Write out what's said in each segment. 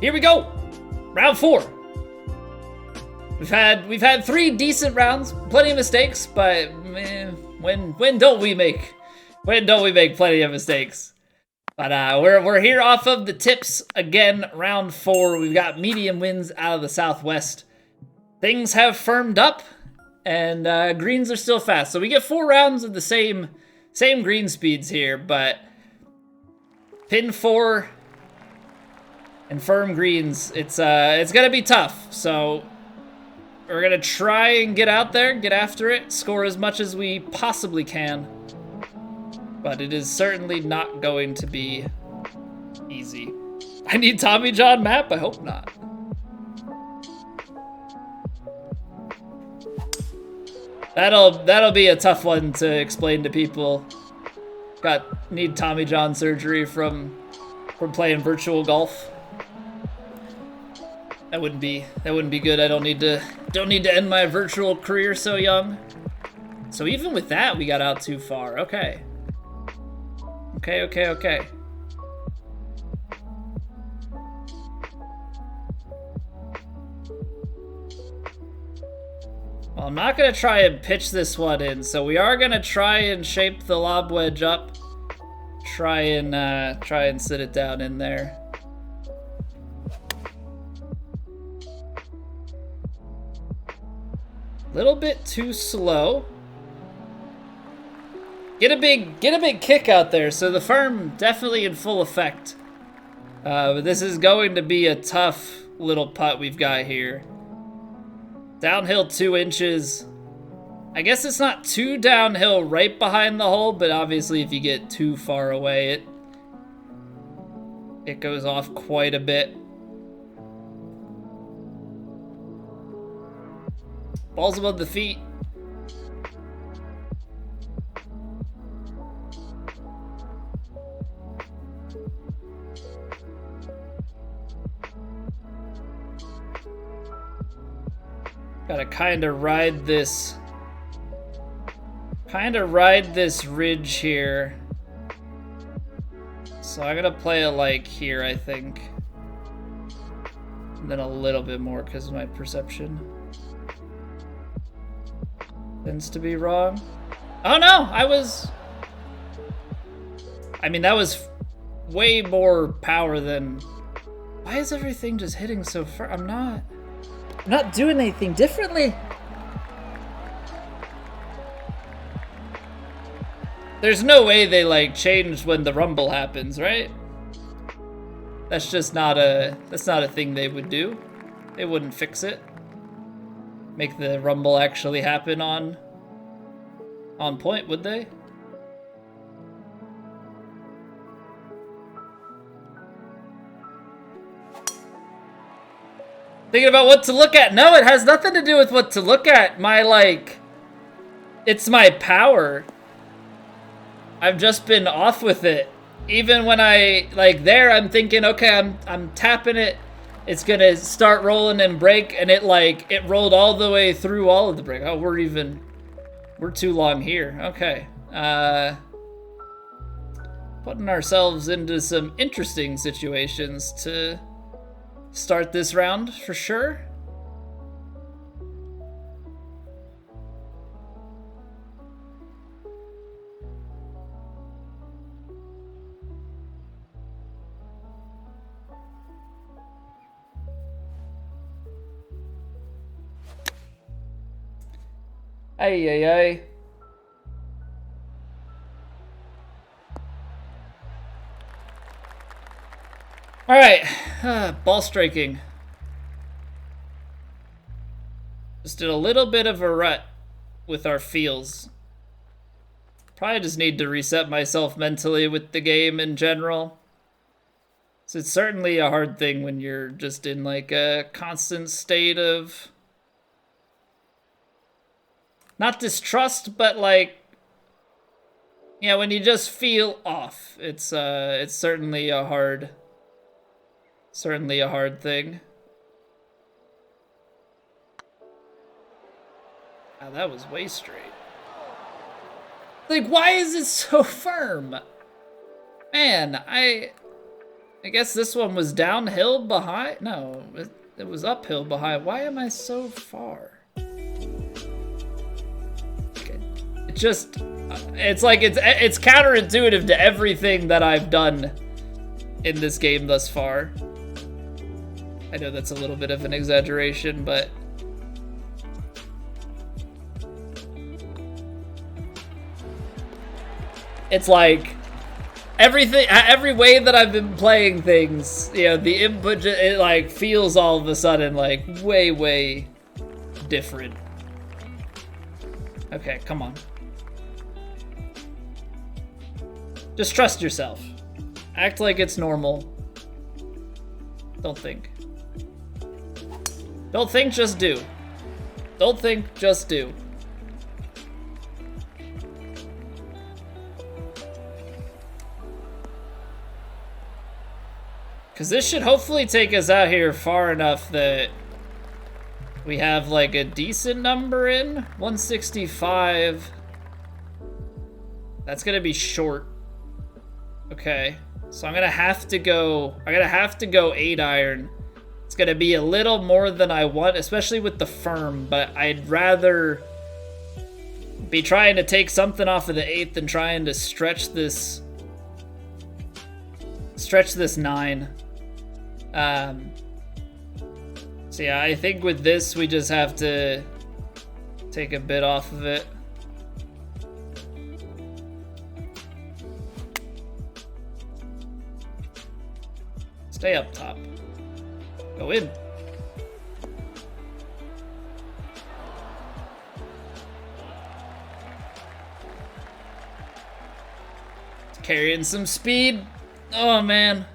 Here we go. Round 4. We've had 3 decent rounds, plenty of mistakes, but when don't we make plenty of mistakes? But we're here off of the tips again. Round 4. We've got medium winds out of the southwest. Things have firmed up, and greens are still fast. So we get 4 rounds of the same green speeds here, but pin 4 and firm greens. It's gonna be tough. So we're gonna try and get out there, get after it, score as much as we possibly can. But it is certainly not going to be easy. I need Tommy John map? I hope not. That'll be a tough one to explain to people. Need Tommy John surgery from playing virtual golf. That wouldn't be good. I don't need to end my virtual career so young. So even with that, we got out too far. Okay. Okay. Well, I'm not gonna try and pitch this one in, so we are gonna try and shape the lob wedge up. Try and sit it down in there. Little bit too slow. Get a big kick out there. So the firm definitely in full effect. But this is going to be a tough little putt we've got here. Downhill 2 inches. I guess it's not too downhill right behind the hole, but obviously if you get too far away, it goes off quite a bit. Ball's above the feet. Gotta kind of ride this ridge here. So I'm gonna play it like here, I think. And then a little bit more because of my perception. Tends to be wrong. Oh no, I mean, that was way more power than... Why is everything just hitting so far? I'm not doing anything differently. There's no way they like changed when the rumble happens, right? That's just not a thing they would do. They wouldn't fix it. Make the rumble actually happen on point, would they? Thinking about what to look at. No, it has nothing to do with what to look at. It's my power. I've just been off with it. Even when I'm thinking, okay, I'm tapping it. It's gonna start rolling and break, and it rolled all the way through all of the break. Oh, we're too long here. Okay. Putting ourselves into some interesting situations to start this round for sure. Ay. All right, ball striking. Just did a little bit of a rut with our feels. Probably just need to reset myself mentally with the game in general. So it's certainly a hard thing when you're just in like a constant state of not distrust, but like, yeah, when you just feel off. It's certainly a hard thing. Wow, that was way straight. Like, why is it so firm? Man, I guess this one was downhill behind. No, it was uphill behind. Why am I so far? Okay. It just, it's like it's counterintuitive to everything that I've done in this game thus far. I know that's a little bit of an exaggeration, but it's like everything, every way that I've been playing things, you know, the input, it like feels all of a sudden like way different. Okay, come on. Just trust yourself. Act like it's normal. Don't think. Don't think, just do. Don't think, just do. Because this should hopefully take us out here far enough that we have like a decent number in. 165. That's gonna be short. Okay. So I'm gonna have to go 8-iron. It's gonna be a little more than I want, especially with the firm, but I'd rather be trying to take something off of the 8th than trying to stretch this 9. So yeah, I think with this we just have to take a bit off of it. Stay up top. Go in. Carrying some speed. Oh man.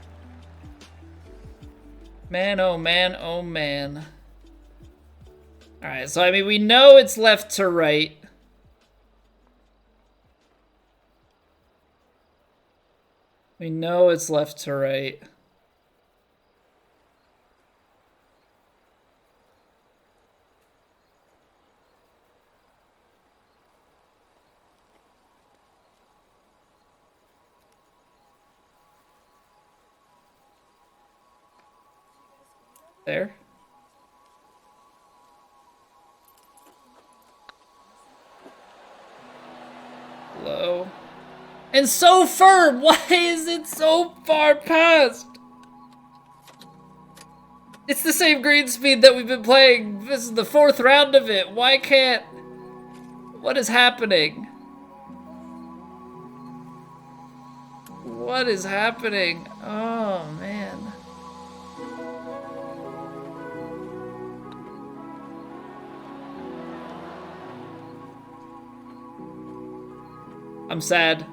Man, oh man, oh man. Alright, so I mean, we know it's left to right. We know it's left to right. There. Low. And so firm! Why is it so far past? It's the same green speed that we've been playing. This is the 4th round of it. Why can't... What is happening? What is happening? Oh, man. I'm sad.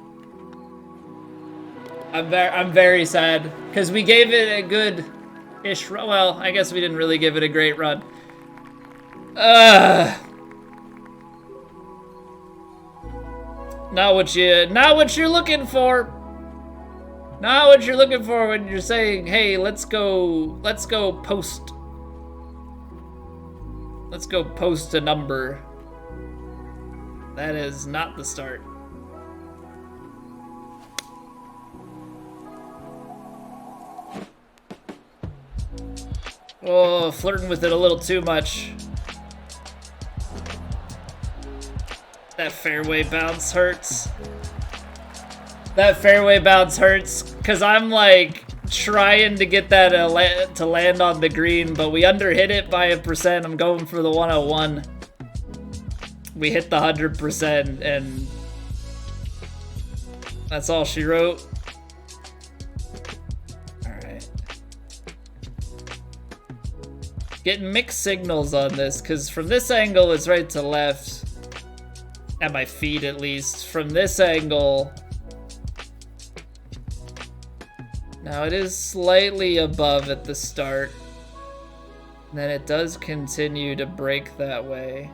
I'm very sad because we gave it a good-ish run. Well, I guess we didn't really give it a great run. Not what you're looking for. Not what you're looking for when you're saying, "Hey, let's go post. Let's go post a number." That is not the start. Oh, flirting with it a little too much. That fairway bounce hurts. That fairway bounce hurts because I'm like trying to get that to land on the green, but we underhit it by 1%. I'm going for the 101. We hit the 100%, and that's all she wrote. Getting mixed signals on this, because from this angle it's right to left. At my feet, at least. From this angle... Now it is slightly above at the start. And then it does continue to break that way.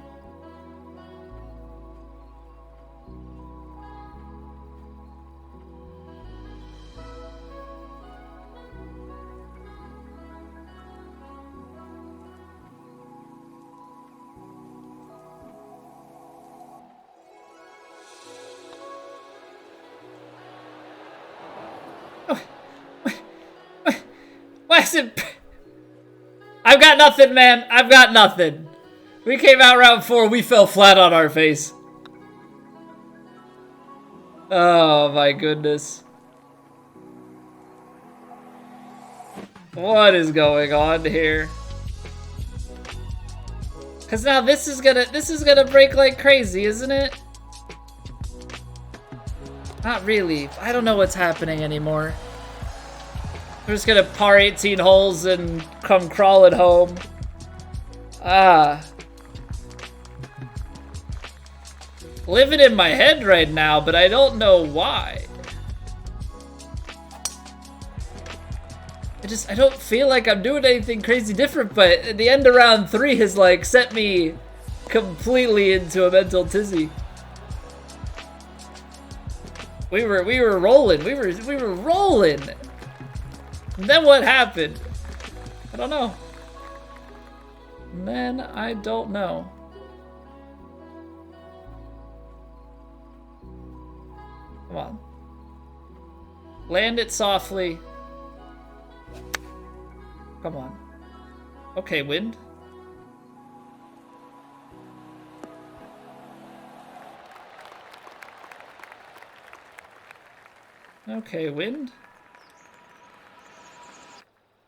Jackson! I've got nothing, man. I've got nothing. We came out round 4. We fell flat on our face. Oh, my goodness. What is going on here? Cause now this is gonna break like crazy, isn't it? Not really. I don't know what's happening anymore. We're just gonna par 18 holes and come crawling home. Living in my head right now, but I don't know why. I don't feel like I'm doing anything crazy different, but the end of round 3 has like set me completely into a mental tizzy. We were rolling. We were rolling. And then what happened? I don't know. And then I don't know. Come on. Land it softly. Come on. Okay, wind. Okay, wind.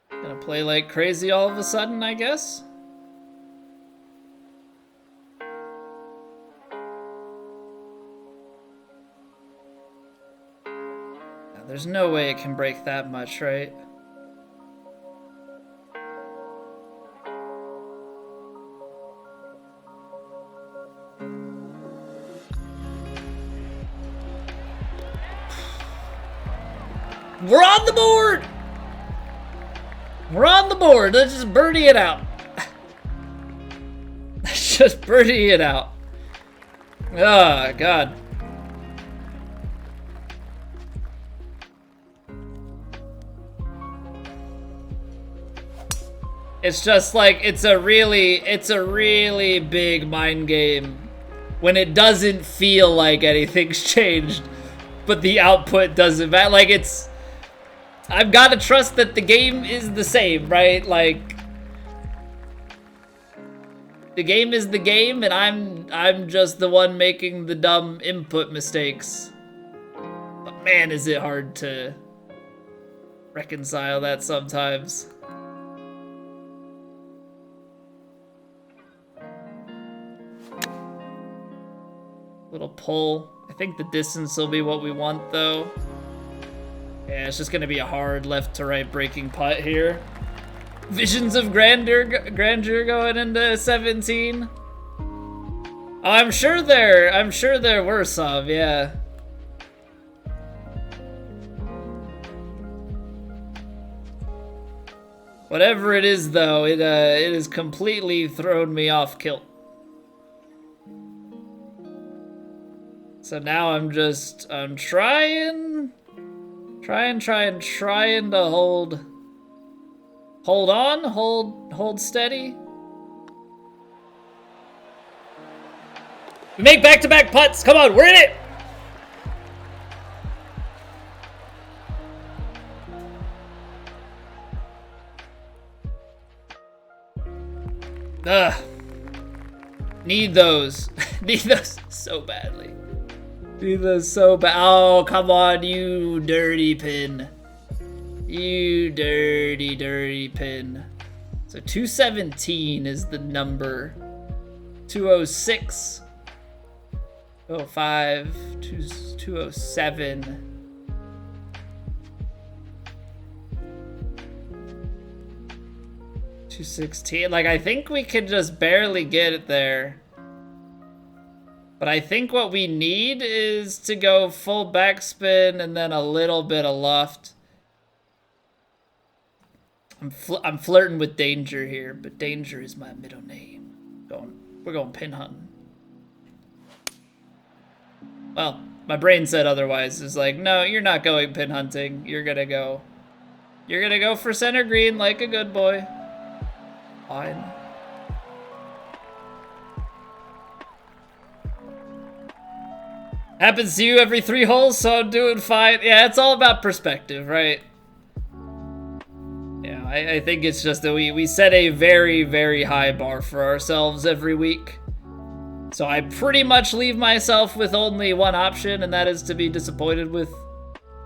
Gonna play like crazy all of a sudden, I guess. Now, there's no way it can break that much, right? We're on the board! We're on the board. Let's just birdie it out. Let's just birdie it out. Oh, God. It's just like, it's a really big mind game when it doesn't feel like anything's changed, but the output doesn't matter. Like, I've got to trust that the game is the same, right? Like, the game is the game, and I'm just the one making the dumb input mistakes. But man, is it hard to reconcile that sometimes. Little pull. I think the distance will be what we want, though. Yeah, it's just gonna be a hard left to right breaking putt here. Visions of grandeur going into 17. Oh, I'm sure there were some, yeah. Whatever it is, though, it has completely thrown me off kilt. So now I'm trying to hold on, hold steady. We make back-to-back putts. Come on, we're in it. Ugh. Need those. Need those so badly. Need those so bad. Oh, come on, you dirty pin. You dirty, dirty pin. So 217 is the number. 206. 205. 207. $216. Like, I think we could just barely get it there. But I think what we need is to go full backspin and then a little bit of loft. I'm flirting with danger here, but danger is my middle name. We're going pin hunting. Well, my brain said otherwise. It's like, no, you're not going pin hunting. You're gonna go for center green like a good boy. Fine. Happens to you every 3 holes, so I'm doing fine. Yeah, it's all about perspective, right? Yeah, I think it's just that we set a very, very high bar for ourselves every week. So I pretty much leave myself with only one option, and that is to be disappointed with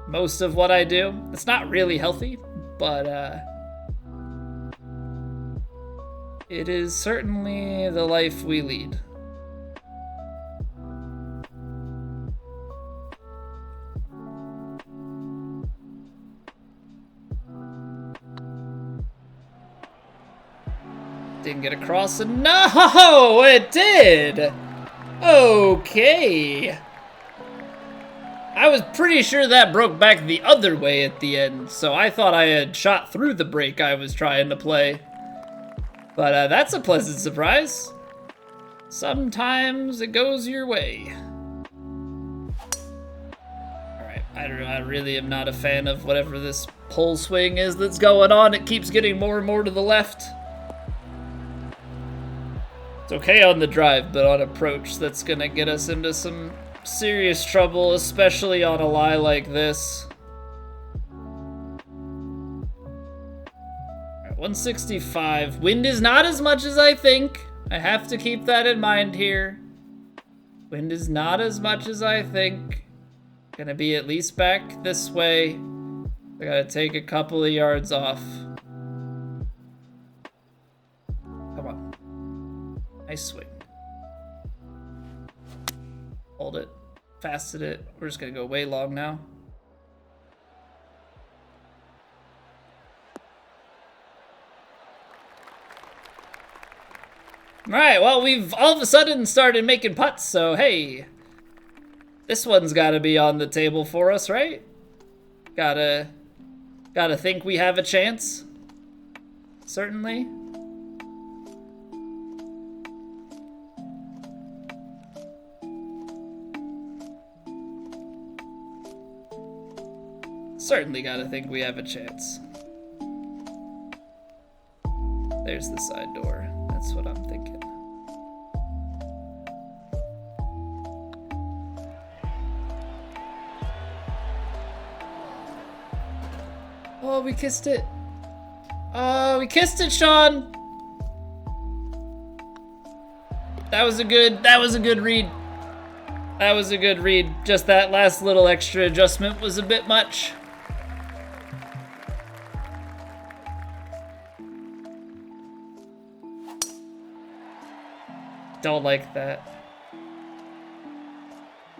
most of what I do. It's not really healthy, but it is certainly the life we lead. Didn't get across. No, it did. Okay. I was pretty sure that broke back the other way at the end, so I thought I had shot through the break I was trying to play. But that's a pleasant surprise. Sometimes it goes your way. Alright, I really am not a fan of whatever this pole swing is that's going on. It keeps getting more and more to the left. It's okay on the drive, but on approach, that's gonna get us into some serious trouble, especially on a lie like this. Alright, 165. Wind is not as much as I think. I have to keep that in mind here. Wind is not as much as I think. Gonna be at least back this way. I gotta take a couple of yards off. Come on. Nice swing. Hold it. Fasted it. We're just gonna go way long now. Alright, well, we've all of a sudden started making putts, so hey. This one's gotta be on the table for us, right? Gotta think we have a chance. Certainly. Certainly gotta think we have a chance. There's the side door. That's what I'm thinking. Oh, we kissed it. Oh, we kissed it, Sean. That was a good read. That was a good read. Just that last little extra adjustment was a bit much. Don't like that.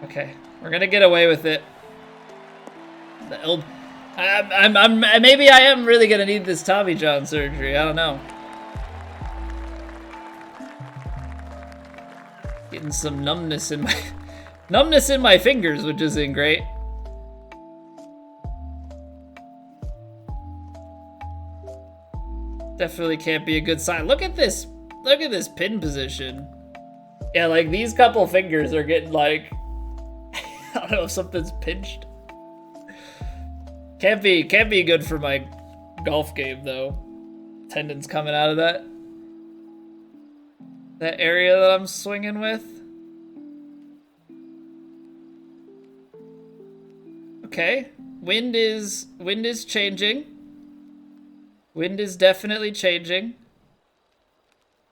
Okay, we're gonna get away with it. Maybe I am really gonna need this Tommy John surgery. I don't know. Getting some numbness in my fingers, which isn't great. Definitely can't be a good sign. Look at this. Look at this pin position. Yeah, like these couple fingers are getting like, I don't know if something's pinched. Can't be good for my golf game though. Tendons coming out of that area that I'm swinging with. Okay, wind is changing. Wind is definitely changing.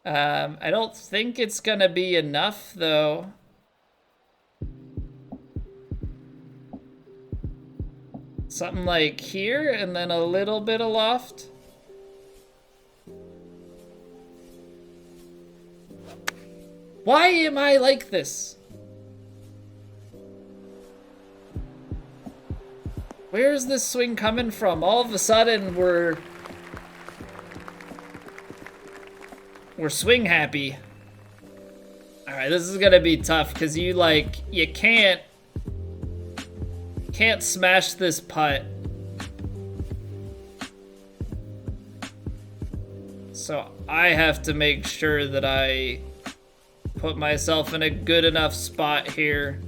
I don't think it's gonna be enough though. Something like here and then a little bit of loft. Why am I like this? Where's this swing coming from? All of a sudden we're swing happy. All right, this is gonna be tough because you can't smash this putt. So I have to make sure that I put myself in a good enough spot here.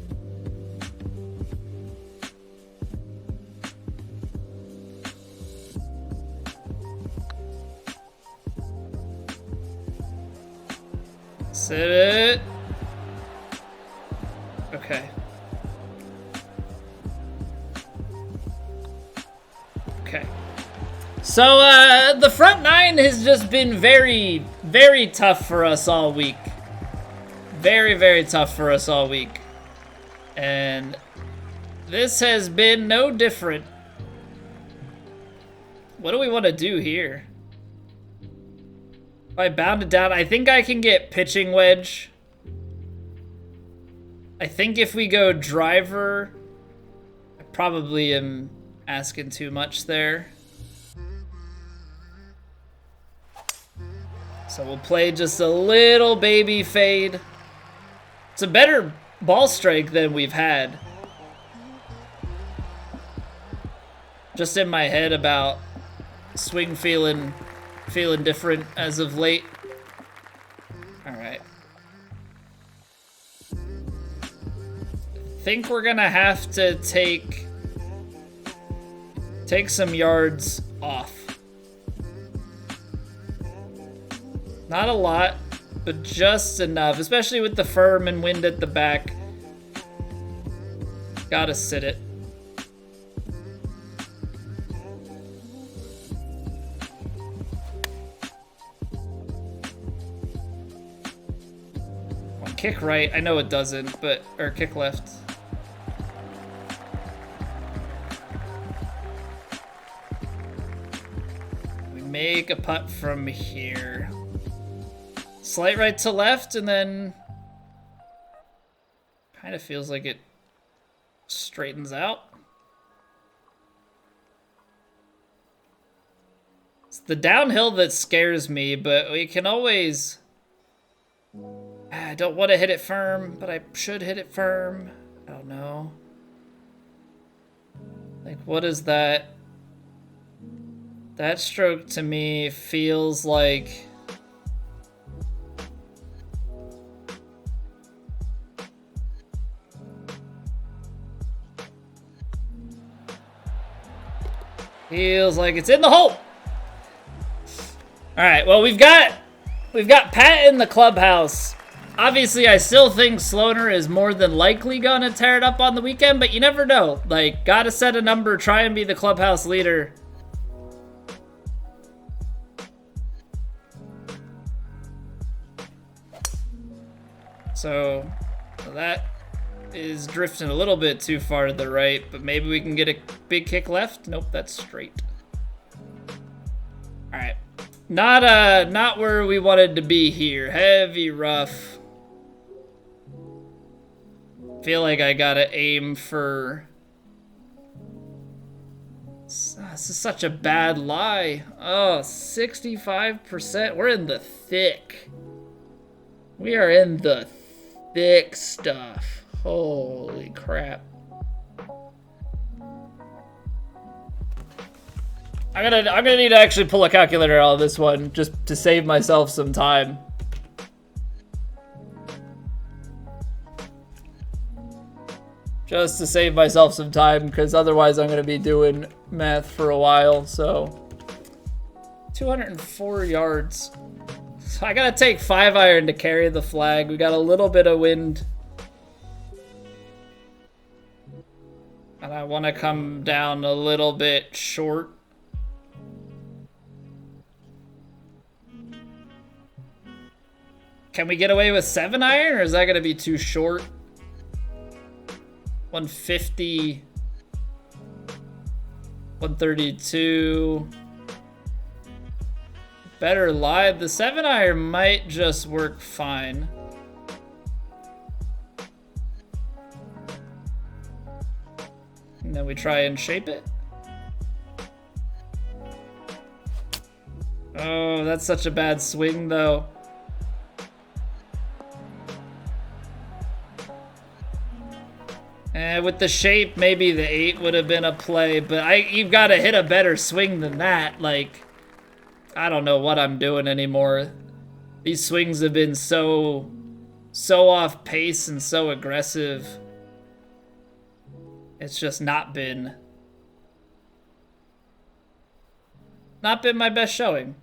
Sit it. Okay. Okay. So, the front nine has just been very, very tough for us all week. Very, very tough for us all week. And this has been no different. What do we want to do here? If I bound it down, I think I can get pitching wedge. I think if we go driver, I probably am asking too much there. So we'll play just a little baby fade. It's a better ball strike than we've had. Just in my head about swing feeling different as of late. All right. I think we're gonna have to take some yards off. Not a lot, but just enough, especially with the firm and wind at the back. Gotta sit it. Well, kick right, I know it doesn't, but, or kick left. We make a putt from here. Slight right to left, and then kind of feels like it straightens out. It's the downhill that scares me, but we can always... I don't want to hit it firm, but I should hit it firm. I don't know. Like, what is that? That stroke to me feels like... Feels like it's in the hole. All right, well, we've got Pat in the clubhouse. Obviously, I still think Sloaner is more than likely gonna tear it up on the weekend, but you never know. Like, gotta set a number, try and be the clubhouse leader. So that is drifting a little bit too far to the right, but maybe we can get a big kick left. Nope, that's straight. All right, not where we wanted to be here. Heavy rough. Feel like I gotta aim for... This is such a bad lie. Oh, 65%. We're in the thick. We are in the thick stuff. Holy crap. I'm gonna need to actually pull a calculator out of this one just to save myself some time. Just to save myself some time, because otherwise I'm gonna be doing math for a while, so. 204 yards. So I gotta take 5-iron to carry the flag. We got a little bit of wind. And I want to come down a little bit short. Can we get away with 7-iron, or is that going to be too short? 150. 132. Better live. The 7-iron might just work fine. And then we try and shape it. Oh, that's such a bad swing, though. And with the shape, maybe the 8 would have been a play, but you've got to hit a better swing than that. Like, I don't know what I'm doing anymore. These swings have been so off pace and so aggressive. It's just not been my best showing.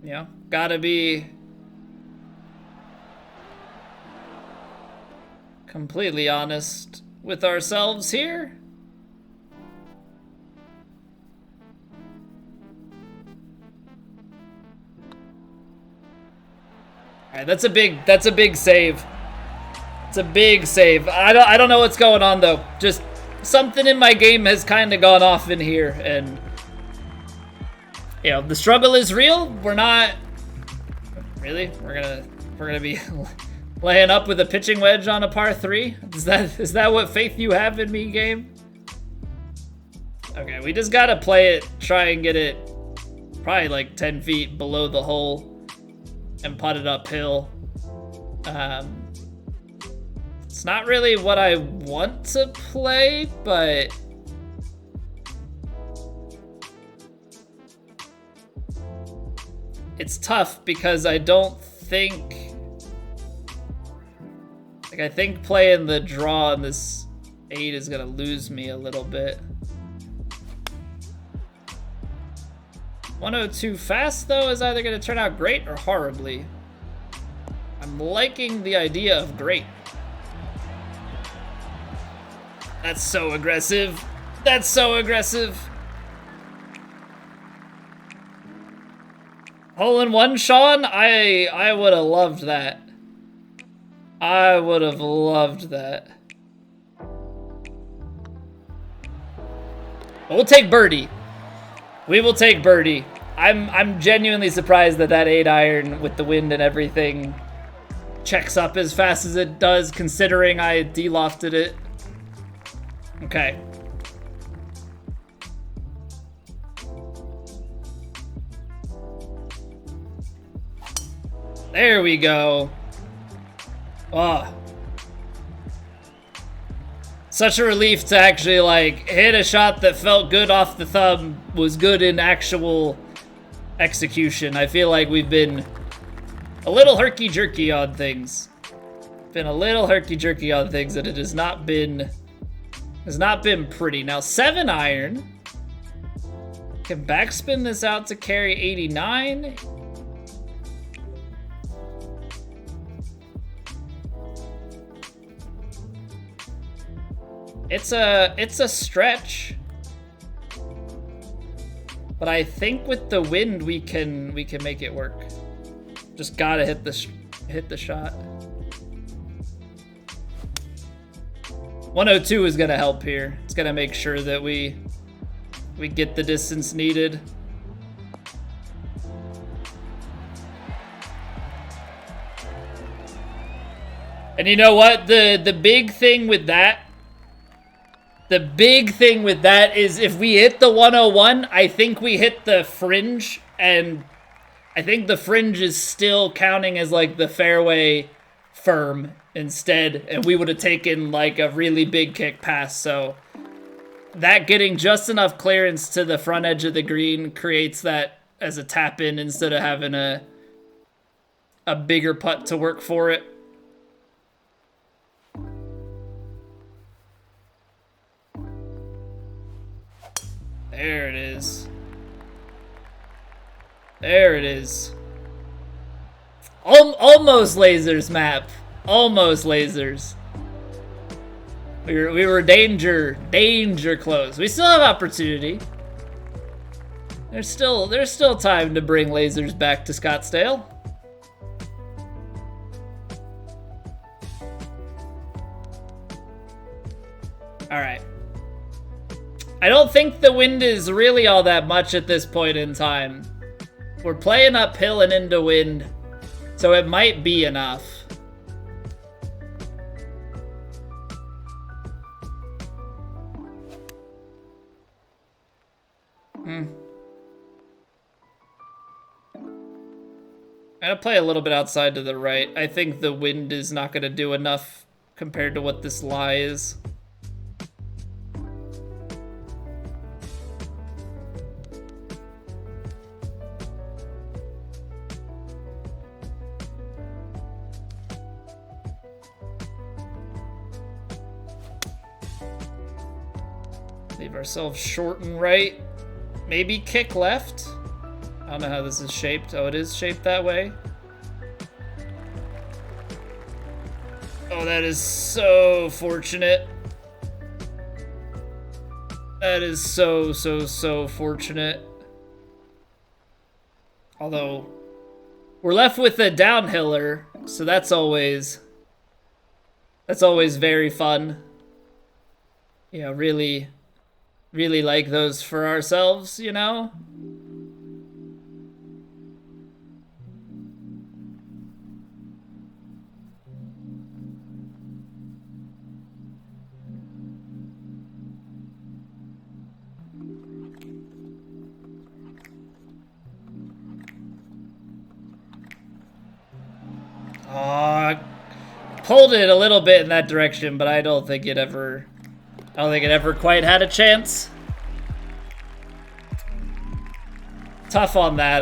You know, gotta be completely honest with ourselves here. All right, that's a big save. It's a big save. I don't know what's going on though. Just something in my game has kind of gone off in here, and you know, the struggle is real. We're not really. We're gonna be laying up with a pitching wedge on a par 3. Is that what faith you have in me, game? Okay, we just gotta play it, try and get it probably like 10 feet below the hole and putt it uphill. It's not really what I want to play, but it's tough because I don't think, like, I think playing the draw on this 8 is gonna lose me a little bit. 102 fast though is either gonna turn out great or horribly. I'm liking the idea of great. That's so aggressive. That's so aggressive. Hole in one, Sean? I would have loved that. I would have loved that. We'll take birdie. We will take birdie. I'm genuinely surprised that 8-iron with the wind and everything checks up as fast as it does, considering I de-lofted it. Okay. There we go. Oh. Such a relief to actually, like, hit a shot that felt good off the thumb, was good in actual execution. I feel like we've been a little herky-jerky on things. Been a little herky-jerky on things, and it has not been pretty. Now, 7-iron. Can backspin this out to carry 89. It's a stretch, but I think with the wind we can make it work. Just gotta hit the shot. 102 is gonna help here. It's gonna make sure that we get the distance needed. And you know what? The big thing with that. The big thing with that is if we hit the 101, I think we hit the fringe, and I think the fringe is still counting as like the fairway firm instead, and we would have taken like a really big kick pass. So that getting just enough clearance to the front edge of the green creates that as a tap in instead of having a bigger putt to work for it. There it is. There it is. Almost lasers map. Almost lasers. We were danger close. We still have opportunity. There's still time to bring lasers back to Scottsdale. All right. I don't think the wind is really all that much at this point in time. We're playing uphill and into wind, so it might be enough. I'm gonna play a little bit outside to the right. I think the wind is not gonna do enough compared to what this lie is. Leave ourselves short and right. Maybe kick left. I don't know how this is shaped. Oh, it is shaped that way. Oh, that is so fortunate. That is so, so, so fortunate. Although, we're left with a downhiller, so that's always very fun. You know, really, really like those for ourselves, you know? Pulled it a little bit in that direction, but I don't think it ever quite had a chance. Tough on that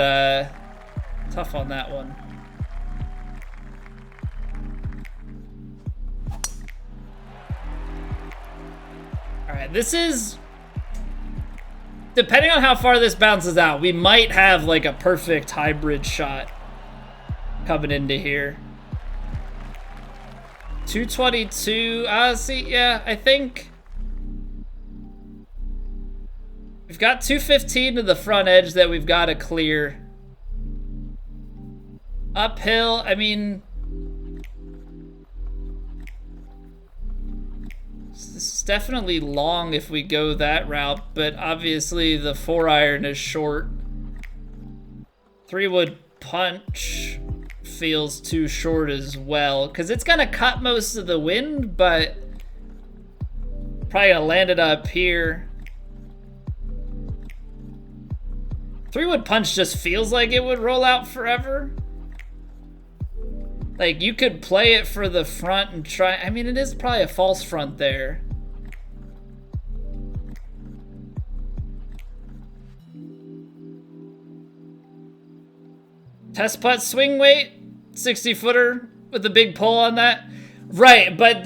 one. All right, this is, depending on how far this bounces out, we might have like a perfect hybrid shot coming into here. 222, see, yeah, I think we've got 215 to the front edge that we've got to clear. Uphill, I mean, this is definitely long if we go that route, but obviously the 4-iron is short. 3-wood punch feels too short as well, because it's gonna cut most of the wind, but probably gonna land it up here. 3-wood punch just feels like it would roll out forever. Like, you could play it for the front and try, I mean, it is probably a false front there. Test putt swing weight, 60-footer with a big pull on that. Right, but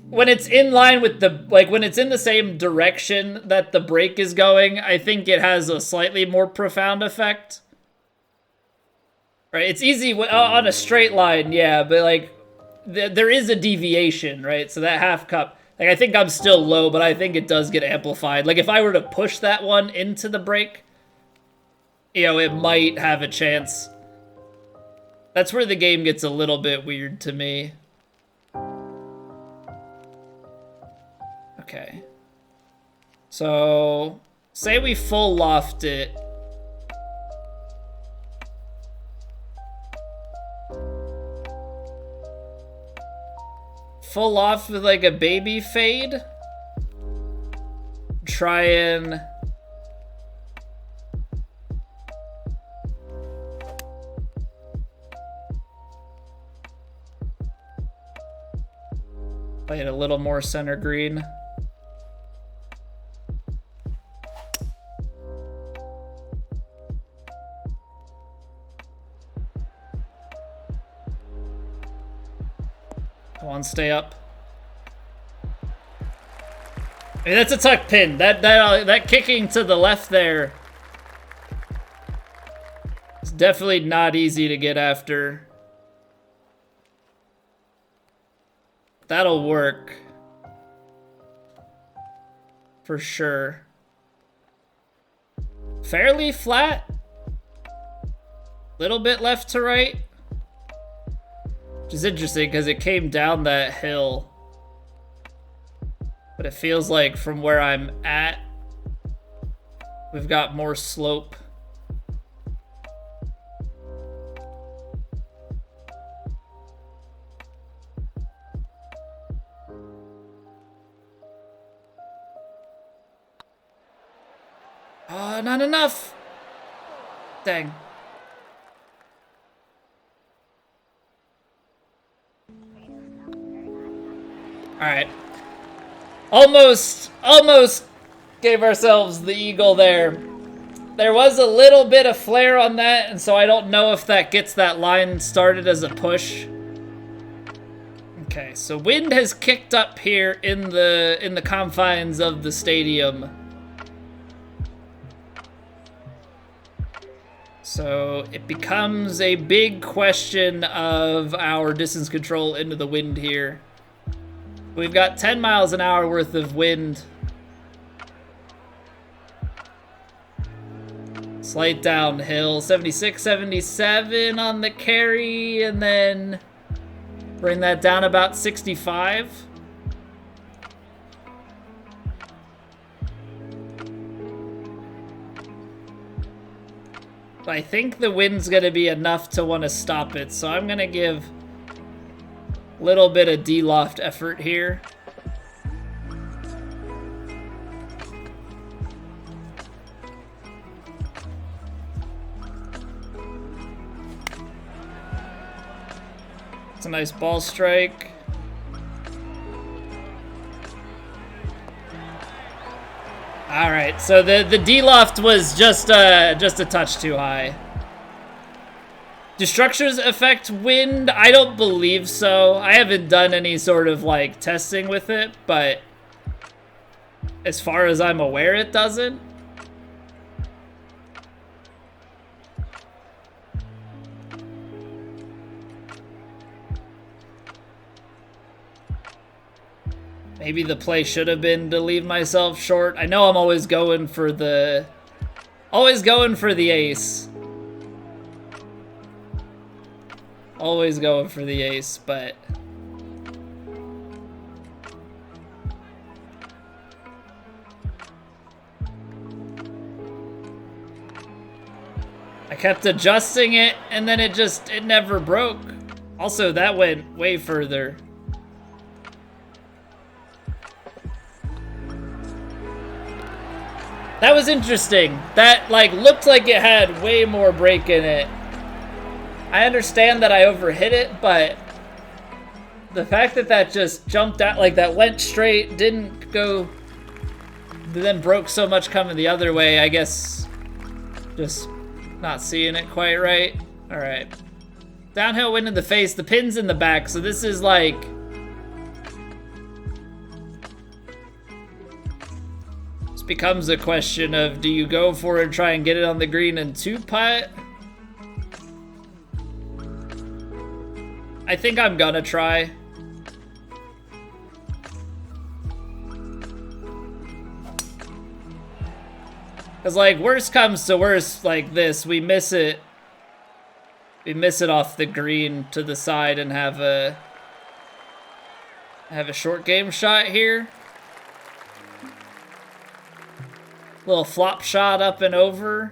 when it's in line with the, like when it's in the same direction that the break is going, I think it has a slightly more profound effect. Right, it's easy on a straight line, yeah, but like there is a deviation, right? So that half cup, like I think I'm still low, but I think it does get amplified. Like if I were to push that one into the break, you know, it might have a chance. That's where the game gets a little bit weird to me. Okay. So, say we full loft it. Full loft with like a baby fade. Try and play it a little more center green. Come on, stay up. Hey, that's a tuck pin. That kicking to the left there is definitely not easy to get after. That'll work. For sure. Fairly flat. Little bit left to right. Which is interesting because it came down that hill. But it feels like from where I'm at, we've got more slope. Not enough. Dang. All right. Almost gave ourselves the eagle there. There was a little bit of flare on that, and so I don't know if that gets that line started as a push. Okay, so wind has kicked up here in the confines of the stadium. So it becomes a big question of our distance control into the wind here. We've got 10 miles an hour worth of wind Slight downhill, 76, 77 on the carry, and then bring that down about 65. I think the wind's gonna be enough to want to stop it, so I'm gonna give a little bit of D-loft effort here. It's a nice ball strike. All right, so the D-loft was just a touch too high. Do structures affect wind? I don't believe so. I haven't done any sort of like testing with it, but as far as I'm aware, it doesn't. Maybe the play should have been to leave myself short. I know I'm always going for the ace. Always going for the ace, but I kept adjusting it and then it never broke. Also, that went way further. That was interesting. That like looked like it had way more break in it. I understand that I overhit it, but the fact that that just jumped out, like that went straight, didn't go, then broke so much coming the other way, I guess just not seeing it quite right. All right. Downhill wind in the face, the pin's in the back, so this is like, becomes a question of, do you go for it and try and get it on the green and two-putt? I think I'm gonna try. Cause like, worst comes to worst like this, we miss it off the green to the side and have a short game shot here. Little flop shot up and over.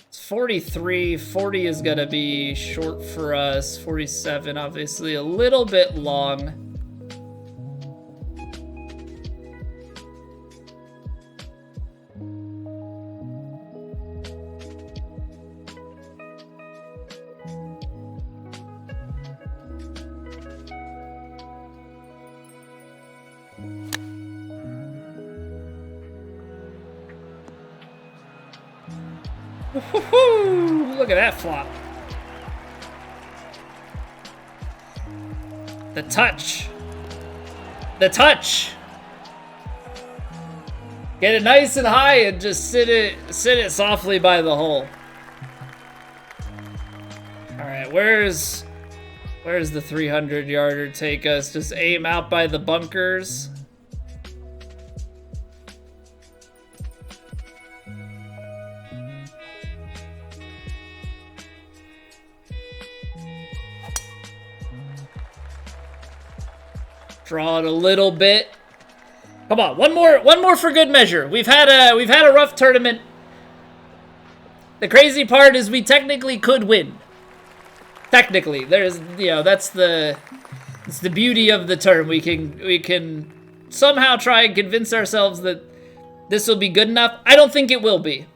It's 43. 40 is gonna be short for us. 47, obviously a little bit long. Woohoo! Look at that flop. The touch. The touch. Get it nice and high and just sit it softly by the hole. All right, where's the 300-yarder take us? Just aim out by the bunkers. Draw it a little bit. Come on, one more for good measure. We've had a rough tournament. The crazy part is we technically could win. Technically, there's, you know, it's the beauty of the term. We can somehow try and convince ourselves that this will be good enough. I don't think it will be.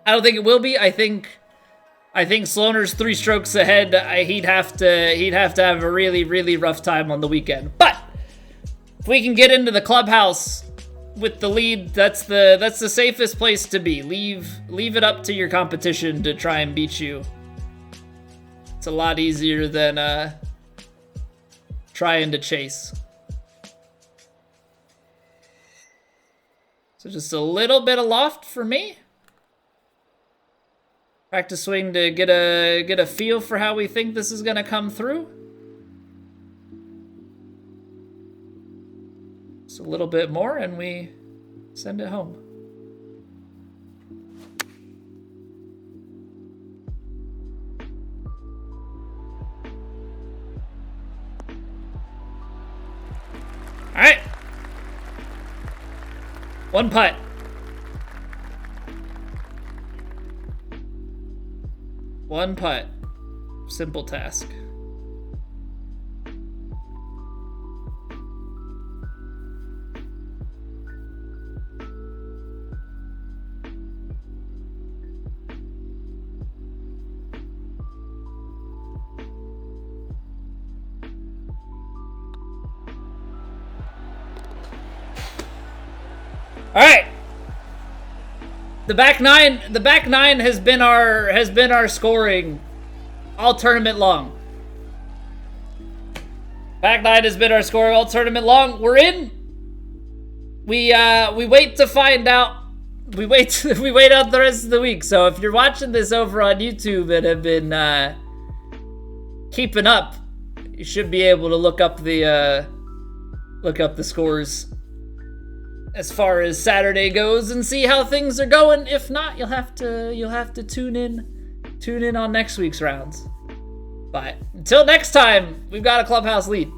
I think Sloaner's 3 strokes ahead. He'd have to have a really, really rough time on the weekend. But if we can get into the clubhouse with the lead, that's the safest place to be. Leave it up to your competition to try and beat you. It's a lot easier than trying to chase. So just a little bit of loft for me. Practice swing to get a feel for how we think this is gonna come through. Just a little bit more and we send it home. One putt. One putt. Simple task. All right. The back nine has been our scoring all tournament long. Back nine has been our scoring all tournament long. We're in. We wait to find out. We wait out the rest of the week. So if you're watching this over on YouTube and have been keeping up, you should be able to look up the scores as far as Saturday goes and see how things are going. If not, you'll have to tune in on next week's rounds. But until next time, we've got a Clubhouse lead.